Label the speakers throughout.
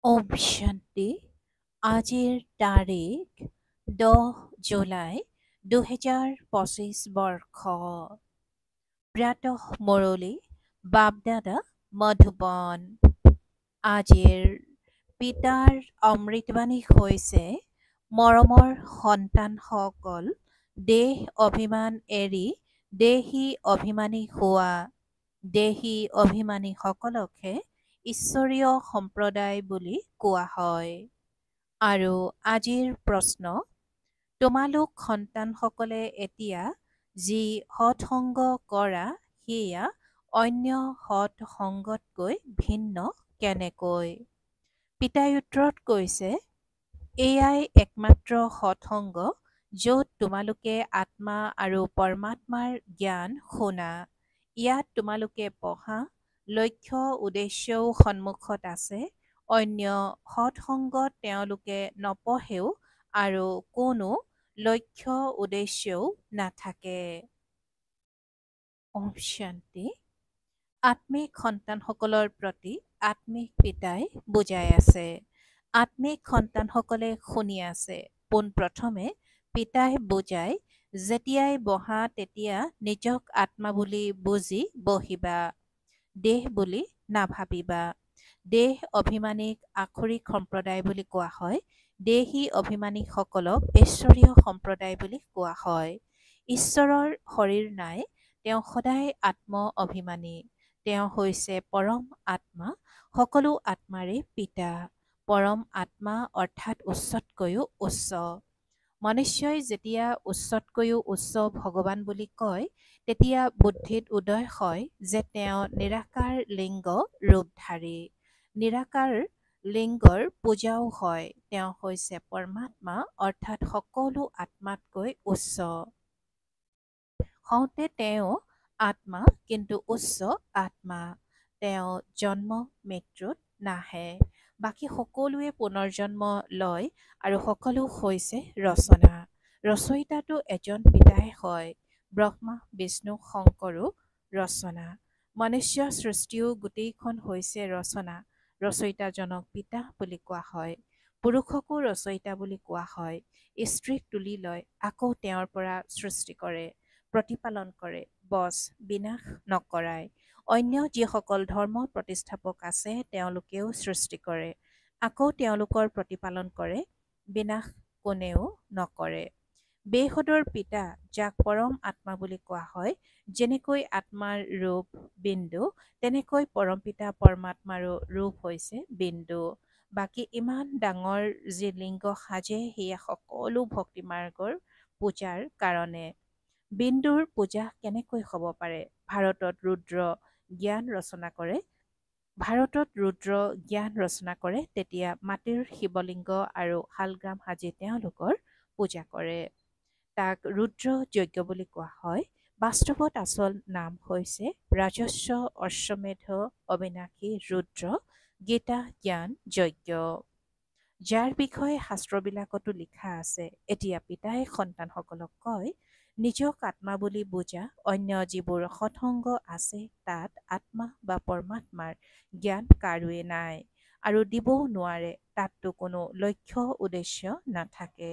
Speaker 1: ওম শান্তি। আজিৰ তাৰিখ 10 জুলাই 2025 বৰ্ষ। প্ৰাতঃ মুৰলী বাপদাদা মধুবন। আজিৰ পিতাৰ অমৃতবাণী হৈছে, মৰমৰ সন্তানসকল, দেহ অভিমান এৰি দেহী অভিমানী হোৱা। দেহী অভিমানীসকলকহে ঈশ্বৰীয় সম্প্ৰদায় বুলি কোৱা হয়। আৰু আজিৰ প্ৰশ্ন, তোমালোক সন্তানসকলে এতিয়া যি সৎসংগ কৰা সেয়া অন্য সৎসংগতকৈ ভিন্ন কেনেকৈ? পিতাই উত্তৰত কৈছে, এয়াই একমাত্ৰ সৎসংগ য'ত তোমালোকে আত্মা আৰু পৰমাত্মাৰ জ্ঞান শুনা। ইয়াত তোমালোকে পঢ়া, লক্ষ্য উদ্দেশ্যও সন্মুখত আছে। অন্য সৎসংগত তেওঁলোকে নপঢ়েও আৰু কোনো লক্ষ্য উদ্দেশ্যও নাথাকে। ওম শান্তি। আত্মিক সন্তানসকলৰ প্ৰতি আত্মিক পিতাই বুজাই আছে। আত্মিক সন্তানসকলে শুনি আছে। পোনপ্ৰথমে পিতাই বুজাই, যেতিয়াই বহা তেতিয়া নিজক আত্মা বুলি বুজি বহিবা। দেহ বুলি নাভাবিবা। দেহ অভিমানীক আখৰিক সম্প্ৰদায় বুলি কোৱা হয়। দেহী অভিমানীসকলক ঈশ্বৰীয় সম্প্ৰদায় বুলি কোৱা হয়। ঈশ্বৰৰ শৰীৰ নাই, তেওঁ সদায় আত্ম অভিমানী। তেওঁ হৈছে পৰম আত্মা, সকলো আত্মাৰে পিতা। পৰম আত্মা অৰ্থাৎ উচ্চতকৈও উচ্চ। মনুষ্যই যেতিয়া উচ্চতকৈও উচ্চ ভগৱান বুলি কয়, তেতিয়া বুদ্ধিত উদয় হয় যে তেওঁ নিৰাকাৰ লিংগ ৰূপধাৰী। নিৰাকাৰ লিংগৰ পূজাও হয়। তেওঁ হৈছে পৰমাত্মা অৰ্থাৎ সকলো আত্মাতকৈ উচ্চ। হওঁতে তেওঁ আত্মা, কিন্তু উচ্চ আত্মা। তেওঁ জন্ম মৃত্যুত নাহে। বাকী সকলোৱে পুনৰ্জন্ম লয় আৰু সকলো হৈছে ৰচনা। ৰচয়িতাটো এজন পিতাই হয়। ব্ৰহ্মা বিষ্ণু শংকৰো ৰচনা। মনুষ্য সৃষ্টিও গোটেইখন হৈছে ৰচনা। ৰচয়িতাজনক পিতা বুলি কোৱা হয়। পুৰুষকো ৰচয়িতা বুলি কোৱা হয়। স্ত্ৰীক তুলি লয়, আকৌ তেওঁৰ পৰা সৃষ্টি কৰে, প্ৰতিপালন কৰে, বচ বিনাশ নকৰায়। অন্য যিসকল ধৰ্ম প্ৰতিষ্ঠাপক আছে তেওঁলোকেও সৃষ্টি কৰে, আকৌ তেওঁলোকৰ প্ৰতিপালন কৰে, বিনাশ কোনেও নকৰে। বেহদৰ পিতা, যাক পৰম আত্মা বুলি কোৱা হয়, যেনেকৈ আত্মাৰ ৰূপ বিন্দু, তেনেকৈ পৰম পিতা পৰমাত্মাৰো ৰূপ হৈছে বিন্দু। বাকী ইমান ডাঙৰ যি লিংগ সাজে সেয়া সকলো ভক্তি মাৰ্গৰ পূজাৰ কাৰণে। বিন্দুৰ পূজা কেনেকৈ হ'ব পাৰে? ভাৰতত ৰুদ্ৰ জ্ঞান ৰচনা কৰে, তেতিয়া মাটিৰ শিৱলিংগ আৰু শালগ্ৰাম সাজি তেওঁলোকৰ পূজা কৰে। তাক ৰুদ্ৰ যজ্ঞ বুলি কোৱা হয়। বাস্তৱত আচল নাম হৈছে ৰাজস্ব অশ্বমেধ অবিনাশী ৰুদ্ৰ গীতা জ্ঞান যজ্ঞ, যাৰ বিষয়ে শাস্ত্ৰবিলাকতো লিখা আছে। এতিয়া পিতাই সন্তানসকলক কয়, নিজক আত্মা বুলি বুজা। অন্য যিবোৰ সৎসংগ আছে তাত আত্মা বা পৰমাত্মাৰ জ্ঞান কাৰোৱে নাই আৰু দিবও নোৱাৰে। তাততো কোনো লক্ষ্য উদ্দেশ্য নাথাকে।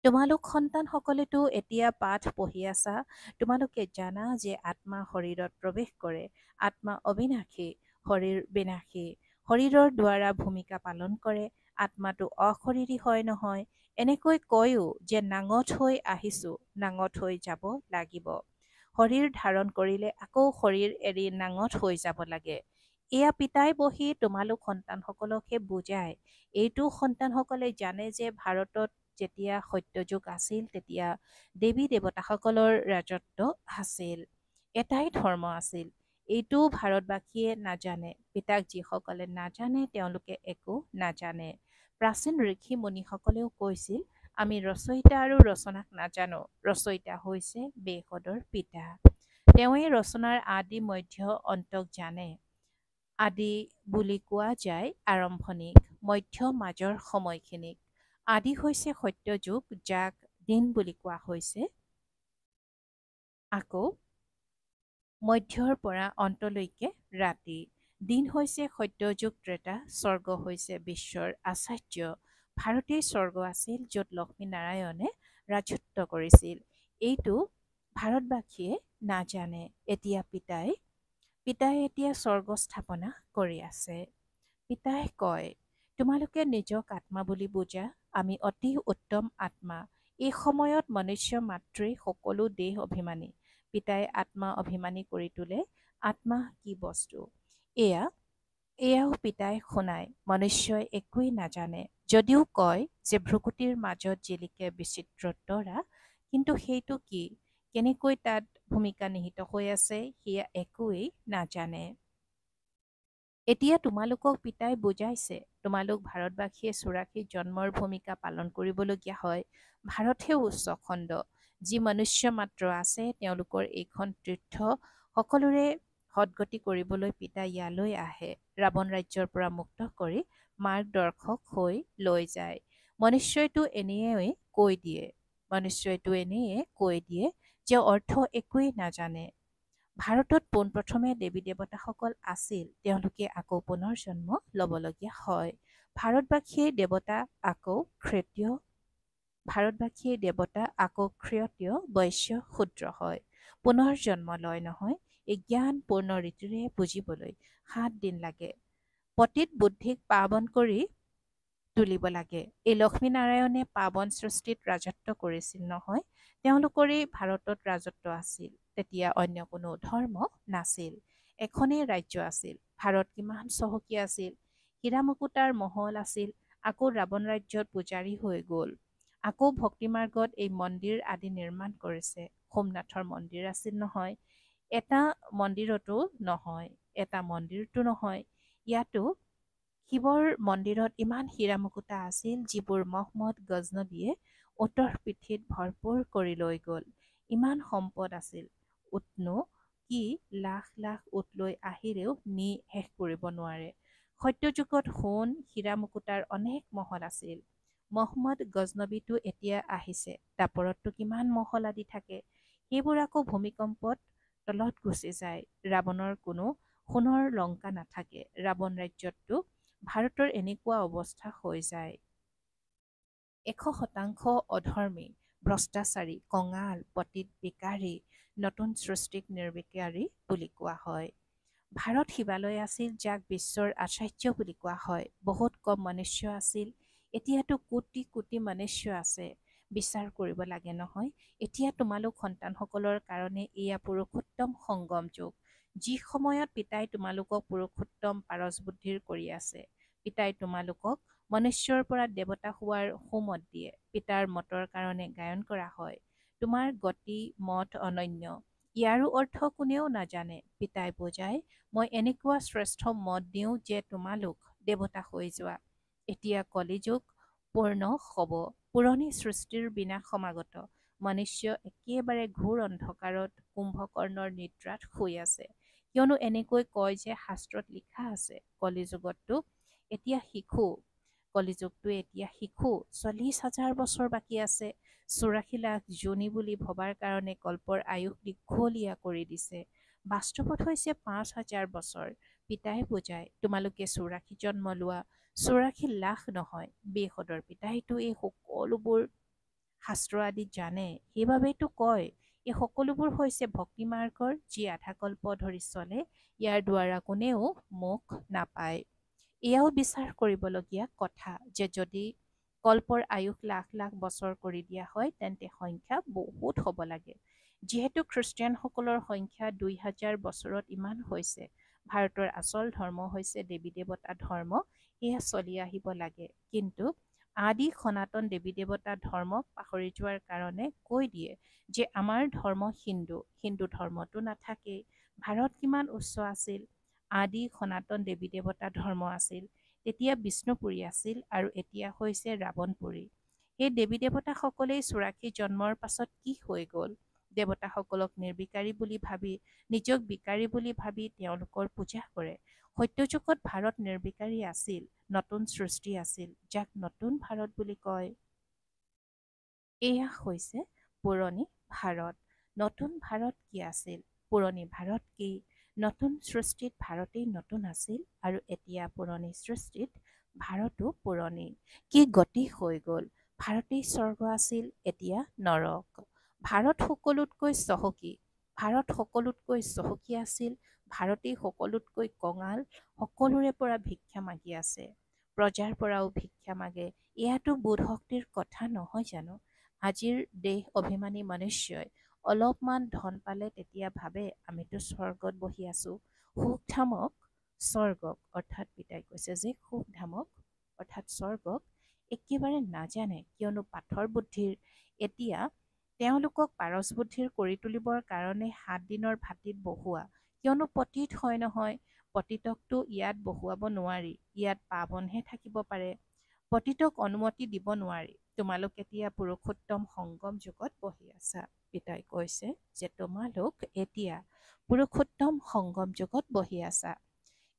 Speaker 1: তোমালোক সন্তানসকলেতো এতিয়া পাঠ পঢ়ি আছা। তোমালোকে জানা যে আত্মা শৰীৰত প্ৰৱেশ কৰে। আত্মা অবিনাশী, শৰীৰ বিনাশী। শৰীৰৰ দ্বাৰা ভূমিকা পালন কৰে। আত্মাটো অশৰীৰী হয় নহয়। এনেকৈ কয়ও যে নাঙঠ হৈ আহিছোঁ, নাঙঠ হৈ যাব লাগিব। শৰীৰ ধাৰণ কৰিলে আকৌ শৰীৰ এৰি নাঙঠ হৈ যাব লাগে। এয়া পিতাই বহি তোমালোক সন্তানসকলকহে বুজায়। এইটো সন্তানসকলে জানে যে ভাৰতত যেতিয়া সত্যযুগ আছিল তেতিয়া দেৱী দেৱতাসকলৰ ৰাজত্ব আছিল। এটাই ধৰ্ম আছিল। এইটো ভাৰতবাসীয়ে নাজানে। পিতাক যিসকলে নাজানে তেওঁলোকে একো নাজানে। প্ৰাচীন ঋষি মুনিসকলেও কৈছিল, আমি ৰচয়িতা আৰু ৰচনাক নাজানো। ৰচয়িতা হৈছে বেহদৰ পিতা। তেওঁৱে ৰচনাৰ আদি মধ্য অন্তক জানে। আদি বুলি কোৱা যায় আৰম্ভণিক, মধ্য মাজৰ সময়খিনিক। আদি হৈছে সত্যযুগ, যাক দিন বুলি কোৱা হৈছে। আকৌ মধ্যৰ পৰা অন্তলৈকে ৰাতি। দিন হৈছে সত্যযুগ ত্ৰেতা, স্বৰ্গ হৈছে বিশ্বৰ আচাৰ্য। ভাৰতেই স্বৰ্গ আছিল য'ত লক্ষ্মীনাৰায়ণে ৰাজত্ব কৰিছিল। এইটো ভাৰতবাসীয়ে নাজানে। এতিয়া পিতাই এতিয়া স্বৰ্গ স্থাপনা কৰি আছে। পিতাই কয়, তোমালোকে নিজক আত্মা বুলি বুজা, আমি অতি উত্তম আত্মা। এই সময়ত মনুষ্য মাত্ৰেই সকলো দেহ অভিমানী। পিতাই আত্মা অভিমানী কৰি তোলে। আত্মা কি বস্তু? এয়াও পিতাই শুনায়। মনুষ্যই একোৱেই নাজানে। যদিও কয় যে ভ্ৰুকুটিৰ মাজত জিলিকে বিচিত্ৰ তৰা, কিন্তু সেইটো কি, কেনেকৈ তাত ভূমিকা নিহিত হৈ আছে, সেয়া একোৱেই নাজানে। এতিয়া তোমালোকক পিতাই বুজাইছে, তোমালোক ভাৰতবাসীয়ে চোৰাশী জন্মৰ ভূমিকা পালন কৰিবলগীয়া হয়। ভাৰতহে উচ্চ খণ্ড। যি মনুষ্য মাত্ৰ আছে, তেওঁলোকৰ এইখন তীৰ্থ সকলোৰে সদগতি কৰিবলৈ পিতাই ইয়ালৈ আহে। ৰাৱণ ৰাজ্যৰ পৰা মুক্ত কৰি মাৰ্গদৰ্শক হৈ লৈ যায়। মনুষ্যইটো এনেয়ে কৈ দিয়ে যে অৰ্থ একোৱেই নাজানে। ভাৰতত পোনপ্ৰথমে দেৱী দেৱতাসকল আছিল, তেওঁলোকে আকৌ পুনৰ জন্ম ল'বলগীয়া হয়। ভাৰতবাসীয়ে দেৱতা আকৌ ক্ষত্ৰিয় বৈশ্য শূদ্ৰ হয়। পুনৰ জন্ম লয় নহয়। এই জ্ঞানপূৰ্ণ ৰীতিৰে বুজিবলৈ 7 দিন লাগে। পতিত বুদ্ধিক পাৱন কৰি তুলিব লাগে। এই লক্ষ্মীনাৰায়ণে পাৱন সৃষ্টিত ৰাজত্ব কৰিছিল নহয়। তেওঁলোকৰেই ভাৰতত ৰাজত্ব আছিল। তেতিয়া অন্য কোনো ধৰ্ম নাছিল। এখনেই ৰাজ্য আছিল। ভাৰত কিমান চহকী আছিল। হীৰা-মুকুতাৰ মহল আছিল। আকৌ ৰাৱণ ৰাজ্যত পূজাৰী হৈ গ'ল। আকৌ ভক্তিমাৰ্গত এই মন্দিৰ আদি নিৰ্মাণ কৰিছে। সোমনাথৰ মন্দিৰ আছিল নহয়। এটা মন্দিৰতো নহয়। ইয়াতো শিৱৰ মন্দিৰত ইমান হীৰা-মুকুতা আছিল, যিবোৰ মহম্মদ গজনবীয়ে উটৰ পিঠিত ভৰপূৰ কৰি লৈ গ'ল। ইমান সম্পদ আছিল। উটনো কি লাখ লাখ উট লৈ আহিলেও নি শেষ কৰিব নোৱাৰে। সত্যযুগত সোণ, হীৰা-মুকুতাৰ অনেক মহল আছিল। মহম্মদ গজনবীতো এতিয়া আহিছে। দাপৰততো কিমান মহল আদি থাকে। সেইবোৰ আকৌ ভূমিকম্পত তলত গুচি যায়। ৰাৱণৰ কোনো সোণৰ লংকা নাথাকে। ৰাৱণ ৰাজ্যততো ভাৰতৰ এনেকুৱা অৱস্থা হৈ যায়। 100% অধৰ্মী, ভ্ৰষ্টাচাৰী, কঙাল, পতিত বিকাৰী, নতুন সৃষ্টিক নিৰ্বিকাৰী বুলি কোৱা হয়। ভাৰত শিৱালয় আছিল, যাক বিশ্বৰ আচাৰ্য বুলি কোৱা হয়। বহুত কম মনুষ্য আছিল। এতিয়াতো কোটি কোটি মনুষ্য আছে। বিচাৰ কৰিব লাগে নহয়। এতিয়া তোমালোক সন্তানসকলৰ কাৰণে এয়া পুৰুষোত্তম সংগম যুগ। যি সময়ত পিতাই তোমালোকক পুৰুষোত্তম পাৰস বুদ্ধিৰ কৰি আছে। পিতাই তোমালোকক মনুষ্যৰ পৰা দেৱতা হোৱাৰ সুমত দিয়ে। পিতাৰ মতৰ কাৰণে গায়ন কৰা হয়। তোমাৰ গতি মত অনন্য। ইয়াৰো অৰ্থ কোনেও নাজানে। পিতাই বুজায়, মই এনেকুৱা শ্ৰেষ্ঠ মত দিওঁ যে তোমালোক দেৱতা হৈ যোৱা। এতিয়া কলিযুগ পূৰ্ণ হ'ব। পুৰণি সৃষ্টিৰ বিনাশ সমাগত। মনুষ্য একেবাৰে ঘোৰ অন্ধকাৰত কুম্ভকৰ্ণৰ নিদ্ৰাত শুই আছে। কিয়নো এনেকৈ কয় যে শাস্ত্ৰত লিখা আছে, কলিযুগটো এতিয়া শিশু 40,000 বছৰ বাকী আছে। 84 লাখ যোনি বুলি ভবাৰ কাৰণে কল্পৰ আয়ুস দীঘলীয়া কৰি দিছে। বাস্তৱত হৈছে 5,000 বছৰ। পিতাই বুজায়, তোমালোকে 84 জন্ম লোৱা, 84 লাখ নহয়। বেসদৰ পিতাইতো এই সকলোবোৰ শাস্ত্ৰ আদি জানে। সেইবাবেতো কয়, এই সকলোবোৰ হৈছে ভক্তি মাৰ্গৰ, যি আধাকল্প ধৰি চলে। ইয়াৰ দ্বাৰা কোনেও মোক্ষ নাপায়। এয়াও বিচাৰ কৰিবলগীয়া কথা যে যদি কল্পৰ আয়ুস লাখ লাখ বছৰ কৰি দিয়া হয়, তেন্তে সংখ্যা বহুত হ'ব লাগে। যিহেতু খ্ৰীষ্টিয়ানসকলৰ সংখ্যা 2000 বছৰত ইমান হৈছে। ভাৰতৰ আচল ধৰ্ম হৈছে দেৱী দেৱতা ধৰ্ম। এয়া চলি আহিব লাগে। কিন্তু আদি সনাতন দেৱী দেৱতা ধৰ্মক পাহৰি যোৱাৰ কাৰণে কৈ দিয়ে যে আমাৰ ধৰ্ম হিন্দু ধৰ্মটো নাথাকেই। ভাৰত কিমান উচ্চ আছিল। আদি সনাতন দেৱী দেৱতা ধৰ্ম আছিল। তেতিয়া বিষ্ণুপুৰী আছিল আৰু এতিয়া হৈছে ৰাৱণপুৰী। সেই দেৱী দেৱতাসকলেই 84 জন্মৰ পাছত কি হৈ গ'ল? দেৱতাসকলক নিৰ্বিকাৰী বুলি ভাবি, নিজক বিকাৰী বুলি ভাবি তেওঁলোকৰ পূজা কৰে। সত্যযুগত ভাৰত নিৰ্বিকাৰী আছিল, নতুন সৃষ্টি আছিল, যাক নতুন ভাৰত বুলি কয়। এয়া হৈছে পুৰণি ভাৰত। নতুন ভাৰত কি আছিল? পুৰণি ভাৰত কি? নতুন সৃষ্টিত ভাৰতেই নতুন আছিল আৰু এতিয়া পুৰণি সৃষ্টিত ভাৰতো পুৰণি। কি গতি হৈ গ'ল। ভাৰতেই স্বৰ্গ আছিল, এতিয়া নৰক। ভাৰত সকলোতকৈ চহকী। ভাৰত সকলোতকৈ চহকী আছিল। ভাৰতেই সকলোতকৈ কঙাল, সকলোৰে পৰা ভিক্ষা মাগি আছে। প্ৰজাৰ পৰাও ভিক্ষা মাগে। এয়াতো বোধশক্তিৰ কথা নহয় জানো? আজিৰ দেশ অভিমানী মনুষ্যই অলপমান ধন পালে তেতিয়া ভাবে আমিতো স্বৰ্গত বহি আছোঁ। সুখধামক স্বৰ্গক, অৰ্থাৎ পিতাই কৈছে যে সুখধামক অৰ্থাৎ স্বৰ্গক একেবাৰে নাজানে, কিয়নো পাথৰ বুদ্ধিৰ। এতিয়া তেওঁলোকক পাৰস বুদ্ধিৰ কৰি তুলিবৰ কাৰণে 7 দিনৰ ভাতিত বহোৱা, কিয়নো পতীত হয় নহয়। পতীতকতো ইয়াত বহুৱাব নোৱাৰি, ইয়াত পাৱনহে থাকিব পাৰে। পতীতক অনুমতি দিব নোৱাৰি। তোমালোক এতিয়া পুৰুষোত্তম সংগম যুগত বহি আছা। পিতাই কৈছে যে তোমালোক এতিয়া পুৰুষোত্তম সংগম যুগত বহি আছা।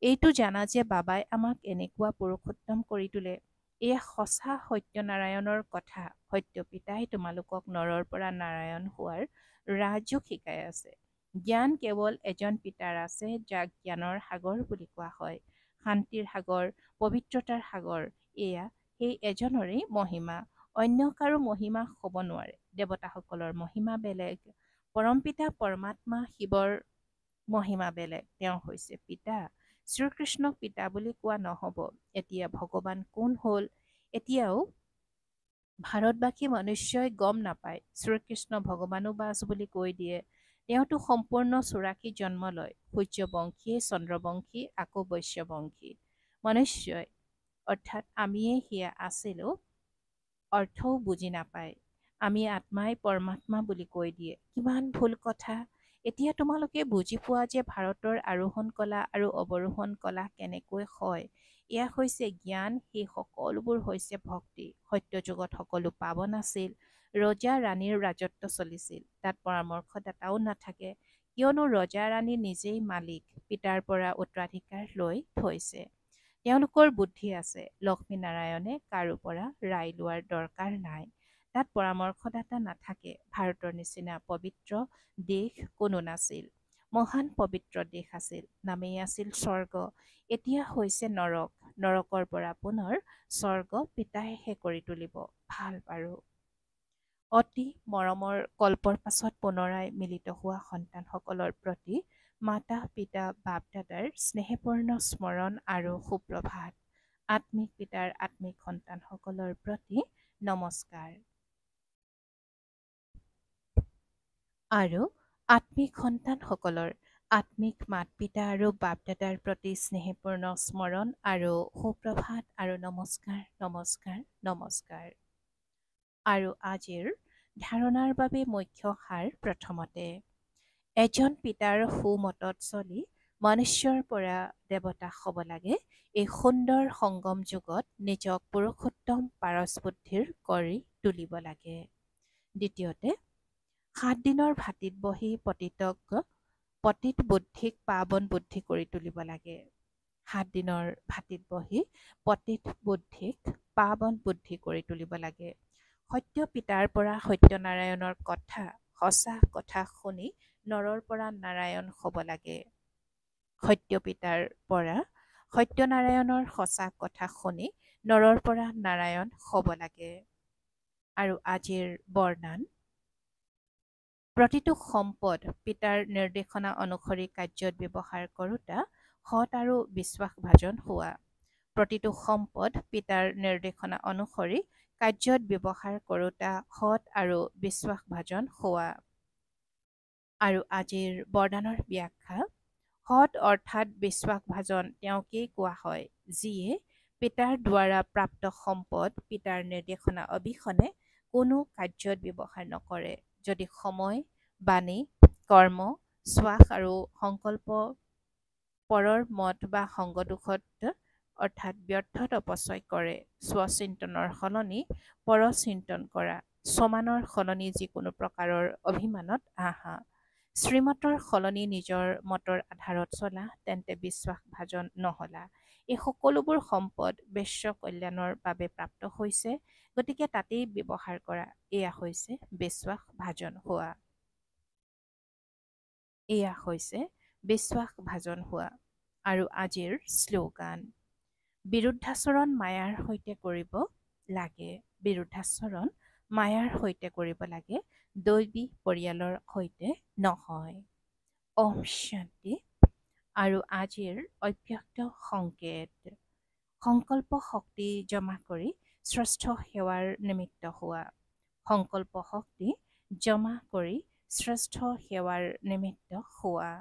Speaker 1: এইটো জানা যে বাবাই আমাক এনেকুৱা পুৰুষোত্তম কৰি তোলে। এয়া সঁচা সত্যনাৰায়ণৰ কথা। সত্য পিতাই তোমালোকক নৰৰ পৰা নাৰায়ণ হোৱাৰ ৰাজযোগ শিকাই আছে। জ্ঞান কেৱল এজন পিতাৰ আছে, যাক জ্ঞানৰ সাগৰ বুলি কোৱা হয়। শান্তিৰ সাগৰ, পবিত্ৰতাৰ সাগৰ, এয়া সেই এজনৰেই মহিমা। অন্য কাৰো মহিমা হ'ব নোৱাৰে। দেৱতাসকলৰ মহিমা বেলেগ, পৰমপিতা পৰমাত্মা শিৱৰ মহিমা বেলেগ। তেওঁ হৈছে পিতা। শ্ৰীকৃষ্ণক পিতা বুলি কোৱা নহ'ব। এতিয়া ভগৱান কোন হ'ল, এতিয়াও ভাৰতবাসী মনুষ্যই গম নাপায়। শ্ৰীকৃষ্ণ ভগৱানুবাস বুলি কৈ দিয়ে। তেওঁতো সম্পূৰ্ণ 84 জন্ম লয়। সূৰ্যবংশী, চন্দ্ৰবংশী, আকৌ বৈশ্যবংশী। মনুষ্যই অৰ্থাৎ আমিয়ে সেয়া আছিলোঁ, অৰ্থও বুজি নাপায়। আমি আত্মাই পৰমাত্মা বুলি কৈ দিয়ে। কিমান ভুল কথা। এতিয়া তোমালোকে বুজি পোৱা যে ভাৰতৰ আৰোহণ কলা আৰু অৱৰোহণ কলা কেনেকৈ হয়। এয়া হৈছে জ্ঞান, সেই সকলোবোৰ হৈছে ভক্তি। সত্য যুগত সকলো পাৱন আছিল। ৰজা ৰাণীৰ ৰাজত্ব চলিছিল। তাত পৰামৰ্শদাতাও নাথাকে, কিয়নো ৰজা ৰাণী নিজেই মালিক, পিতাৰ পৰা উত্তৰাধিকাৰ লৈ থৈছে। তেওঁলোকৰ বুদ্ধি আছে। লক্ষ্মীনাৰায়ণে কাৰো পৰা ৰায় লোৱাৰ দৰকাৰ নাই। তাত পৰামৰ্শদাতা নাথাকে। ভাৰতৰ নিচিনা পবিত্ৰ দেশ কোনো নাছিল। মহান পবিত্ৰ দেশ আছিল। নামেই আছিল স্বৰ্গ। এতিয়া হৈছে নৰক। নৰকৰ পৰা পুনৰ স্বৰ্গ পিতাইহে কৰি তুলিব। ভাল বাৰু। অতি মৰমৰ কল্পৰ পাছত পুনৰাই মিলিত হোৱা সন্তানসকলৰ প্ৰতি মাতা পিতা বাপ দাদাৰ স্নেহপূৰ্ণ স্মৰণ আৰু সুপ্ৰভাত। আত্মিক পিতাৰ আত্মিক সন্তানসকলৰ প্ৰতি নমস্কাৰ। আৰু আত্মিক সন্তানসকলৰ আত্মিক মাত পিতা আৰু বাপ দাদাৰ প্ৰতি স্নেহপূৰ্ণ স্মৰণ আৰু সুপ্ৰভাত আৰু নমস্কাৰ নমস্কাৰ নমস্কাৰ। আৰু আজিৰ ধাৰণাৰ বাবে মুখ্য সাৰ প্ৰথমতে। এজন পিতাৰ সুমতত চলি মনুষ্যৰ পৰা দেৱতা হ'ব লাগে। এই সুন্দৰ সংগম যুগত নিজক পুৰুষোত্তম পাৰস বুদ্ধিৰ কৰি তুলিব লাগে। দ্বিতীয়তে, 7 দিনৰ ভাতিত বহি পতিত বুদ্ধিক পাৱন বুদ্ধি কৰি তুলিব লাগে। 7 দিনৰ ভাতিত বহি পতিত বুদ্ধিক পাৱন বুদ্ধি কৰি তুলিব লাগে। সত্য পিতাৰ পৰা সত্যনাৰায়ণৰ কথা, সঁচা কথা শুনি নৰৰ পৰা নাৰায়ণ হ'ব লাগে। সত্য পিতাৰ পৰা সত্যনাৰায়ণৰ সঁচা কথা শুনি নৰৰ পৰা নাৰায়ণ হ'ব লাগে। আৰু আজিৰ বৰদান। প্ৰতিটো সম্পদ পিতাৰ নিৰ্দেশনা অনুসৰি কাৰ্যত ব্যৱহাৰ কৰোঁতা সৎ আৰু বিশ্বাসভাজন হোৱা। প্ৰতিটো সম্পদ পিতাৰ নিৰ্দেশনা অনুসৰি কাৰ্যত ব্যৱহাৰ কৰোঁতা সৎ আৰু বিশ্বাসভাজন হোৱা। আৰু আজিৰ বৰদানৰ ব্যাখ্যা। সৎ অৰ্থাৎ বিশ্বাসভাজন তেওঁকেই কোৱা হয়, যিয়ে পিতাৰ দ্বাৰা প্ৰাপ্ত সম্পদ পিতাৰ নিৰ্দেশনা অবিহনে কোনো কাৰ্যত ব্যৱহাৰ নকৰে। যদি সময়, বাণী, কৰ্ম, শ্বাস আৰু সংকল্প পৰৰ মত বা সংগদোষত অৰ্থাৎ ব্যৰ্থত অপচয় কৰে, স্বচিন্তনৰ সলনি পৰচিন্তন কৰা, সমানৰ সলনি যিকোনো প্ৰকাৰৰ অভিমানত আহা, শ্ৰীমতৰ সলনি নিজৰ মতৰ আধাৰত চলা, তেন্তে বিশ্বাসভাজন নহলা। এই সকলোবোৰ সম্পদ বিশ্ব কল্যাণৰ বাবে প্ৰাপ্ত হৈছে, গতিকে তাতেই ব্যৱহাৰ কৰা। এয়া হৈছে বিশ্বাসভাজন হোৱা। এয়া হৈছে বিশ্বাসভাজন হোৱা। আৰু আজিৰ শ্লোগান, বিৰুদ্ধাচৰণ মায়াৰ সৈতে কৰিব লাগে। বিৰুদ্ধাচৰণ মায়াৰ সৈতে কৰিব লাগে, দৈৱী পৰিয়ালৰ সৈতে নহয়। ওম শান্তি। আৰু আজিৰ অব্যক্ত সংকেত, সংকল্প শক্তি জমা কৰি শ্ৰেষ্ঠ সেৱাৰ নিমিত্ত হোৱা। সংকল্প শক্তি জমা কৰি শ্ৰেষ্ঠ সেৱাৰ নিমিত্ত হোৱা।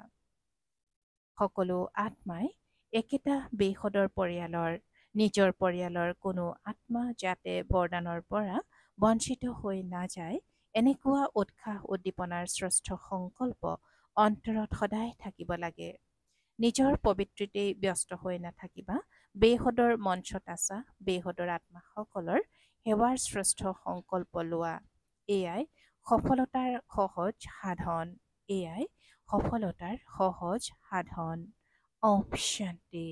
Speaker 1: সকলো আত্মাই একেটা বেশদৰ পৰিয়ালৰ, নিজৰ পৰিয়ালৰ কোনো আত্মা যাতে বৰদানৰ পৰা বঞ্চিত হৈ নাযায়, এনেকুৱা উৎসাহ উদ্দীপনাৰ শ্ৰেষ্ঠ সংকল্প অন্তৰত সদায় থাকিব লাগে। নিজৰ পবিত্ৰতেই ব্যস্ত হৈ নাথাকিবা, বেশদৰ মঞ্চত আছা, বেশদৰ আত্মাসকলৰ সেৱাৰ শ্ৰেষ্ঠ সংকল্প লোৱা। এয়াই সফলতাৰ সহজ সাধন। এয়াই সফলতাৰ সহজ সাধন। ওম শান্তি।